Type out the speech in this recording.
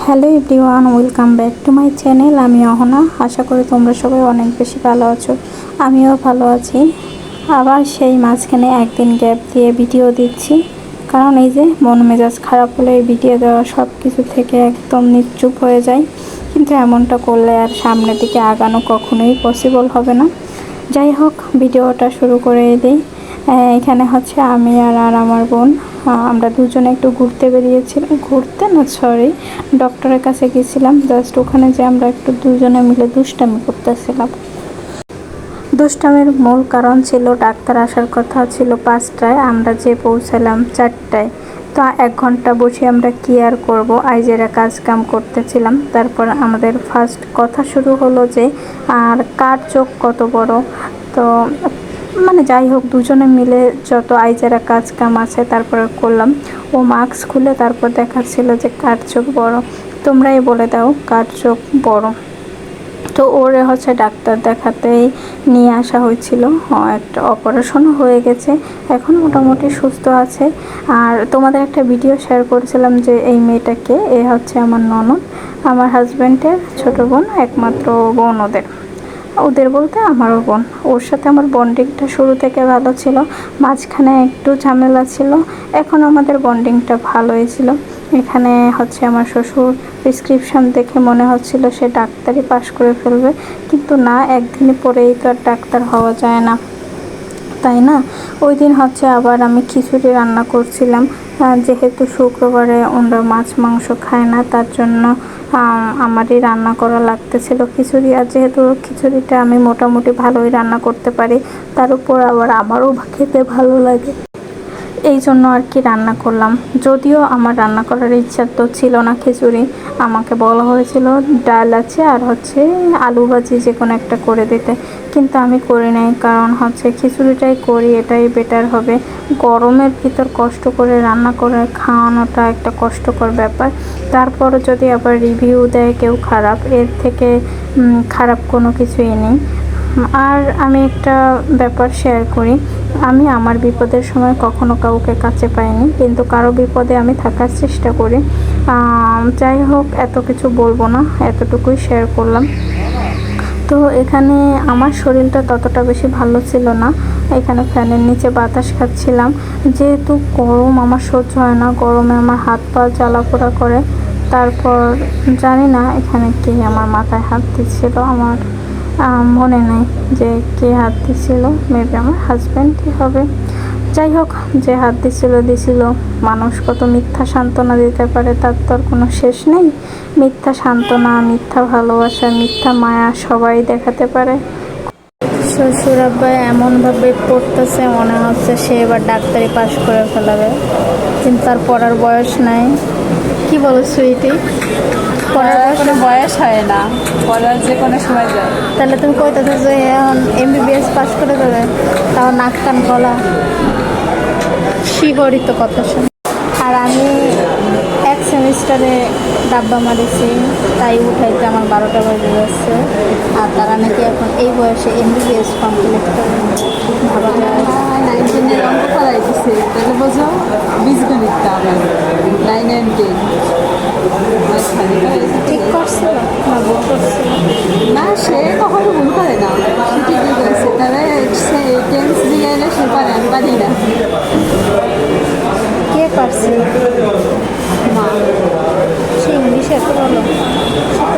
Hello everyone, welcome back to my channel. আমি অহনা। আশা করি তোমরা সবাই অনেক বেশি ভালো আছো। আমিও ভালো আছি। আবার সেই মাঝখানে একদিন গ্যাপ দিয়ে ভিডিও দিচ্ছি, কারণ এই যে মন মেজাজ খারাপ হলে ভিডিও দেওয়া সব কিছু থেকে একদম নিশ্চুপ হয়ে যায়। কিন্তু এমনটা করলে আর সামনের দিকে আগানো কখনোই পসিবল হবে না। যাই হোক, ভিডিওটা শুরু করে দিই। এখানে হচ্ছে আমি আর আমার বোন, আমরা দুজনে একটু ঘুরতে বেরিয়েছিলাম। ঘুরতে না, সরি, ডক্টরের কাছে গেছিলাম। জাস্ট ওখানে যে আমরা একটু দুজনে মিলে দুষ্টামি করতেছিলাম। দুষ্টামির মূল কারণ ছিল ডাক্তার আসার কথা ছিল 5টায়, আমরা যে পৌঁছালাম 4টায়। তো 1 ঘন্টা বসে আমরা কি আর করবো, আইজেরা কাজ কাম করতেছিলাম। তারপর আমাদের ফার্স্ট কথা শুরু হলো যে আর কার চোখ কত বড়। তো যাই হোক, দুজনে মিলে যত আইজেরা কাজ কাম আছে তারপরে করলাম। ও মাস্ক খুলে তারপর দেখাচ্ছিল যে কার চোখ বড়। তোমরাই বলে দাও কার চোখ বড়। তো ওরে হচ্ছে ডাক্তার দেখাতেই নিয়ে আসা হয়েছিল। একটা অপারেশনও হয়ে গেছে, এখন মোটামুটি সুস্থ আছে। আর তোমাদের একটা ভিডিও শেয়ার করেছিলাম যে এই মেয়েটাকে, এ হচ্ছে আমার ননদ, আমার হাজব্যান্ডের ছোট বোন, একমাত্র বোন ওদের বলতে আমারও বোন। ওর সাথে আমার বন্ডিংটা শুরু থেকে ভালো ছিল, মাঝখানে একটু ঝামেলা ছিল, এখন আমাদের বন্ডিংটা ভালোই ছিল। এখানে হচ্ছে আমার শ্বশুর প্রেসক্রিপশন দেখে মনে হচ্ছিল সে ডাক্তারি পাশ করে ফেলবে, কিন্তু না, একদিনে পরেই তো আর ডাক্তার হওয়া যায় না, তাই না? ওই দিন হচ্ছে আবার আমি খিচুড়ি রান্না করছিলাম। যেহেতু শুক্রবারে ওরা মাছ মাংস খায় না, তার জন্য আমারই রান্না করা লাগতেছিল খিচুড়ি। আর যেহেতু খিচুড়িটা আমি মোটামুটি ভালোই রান্না করতে পারি, তার উপর আবার আমারও খেতে ভালো লাগে, এই জন্য আর কি রান্না করলাম। যদিও আমার রান্না করার ইচ্ছা তো ছিল না খিচুড়ি, আমাকে বলা হয়েছিল ডাল আছে আর হচ্ছে আলু ভাজি যে কোনো একটা করে দিতে, কিন্তু আমি করি নাই। কারণ হচ্ছে খিচুড়িটাই করি, এটাই বেটার হবে। গরমের ভিতর কষ্ট করে রান্না করে খাওয়ানোটা একটা কষ্টকর ব্যাপার। তারপরে যদি আবার রিভিউ দেয় কেউ খারাপ, এর থেকে খারাপ কোনো কিছুই নেই। আর আমি একটা ব্যাপার শেয়ার করি, আমি আমার বিপদের সময় কখনো কাউকে কাছে পাইনি, কিন্তু কারো বিপদে আমি থাকার চেষ্টা করি। যাই হোক, এত কিছু বলবো না, এতটুকুই শেয়ার করলাম। তো এখানে আমার শরীরটা ততটা বেশি ভালো ছিল না, এখানে ফ্যানের নিচে বাতাস খাচ্ছিলাম। যেহেতু গরম আমার সহ্য হয় না, গরমে আমার হাত পা জ্বালাপোড়া করে। তারপর জানি না এখানে কে আমার মাথায় হাত দিচ্ছিল, আমার মনে নেই যে কে হাত দিছিল, মেবি আমার হাজব্যান্ডই হবে। যাই হোক, যে হাত দিছিল। মানুষ কত মিথ্যা সান্ত্বনা দিতে পারে তার তো আর কোনো শেষ নেই। মিথ্যা সান্ত্বনা, মিথ্যা ভালোবাসা, মিথ্যা মায়া সবাই দেখাতে পারে। শ্বশুর আব্বা এমনভাবে পড়তেছে মনে হচ্ছে সে এবার ডাক্তারি পাশ করে ফেলাবে, কিন্তু তার পড়ার বয়স নাই। কি বলো সুইটি? পড়ার কোনো বয়স হয় না, পড়ার যে কোনো সময় যায়। তাহলে তুমি কইতেছো যে এখন MBBS পাশ করে দেবে, তাও নাক কান গলা শিহরিত কথা শুনে। আর আমি 1 সেমিস্টারে ডাব্বা মারিছি, তাই উঠাইতে আমার 12টা বাজে যাচ্ছে। আর তারা নাকি এখন এই বয়সে MBBS কমপ্লিট করে, ভাবা যায়। 9-10 অঙ্ক করাই দিচ্ছে, তাহলে বোঝো বীজগণিতটা আমার 9 and 10 ঠিক করছিল না ভুল করছিল? না, সে কখনো ভুল করে না, সে ঠিকই করেছে। তবে সে টেন্স জিগাইলে সে পারে, আমি পারি না। কে পারছে? মা সে ইংলিশে এত ভালো, সে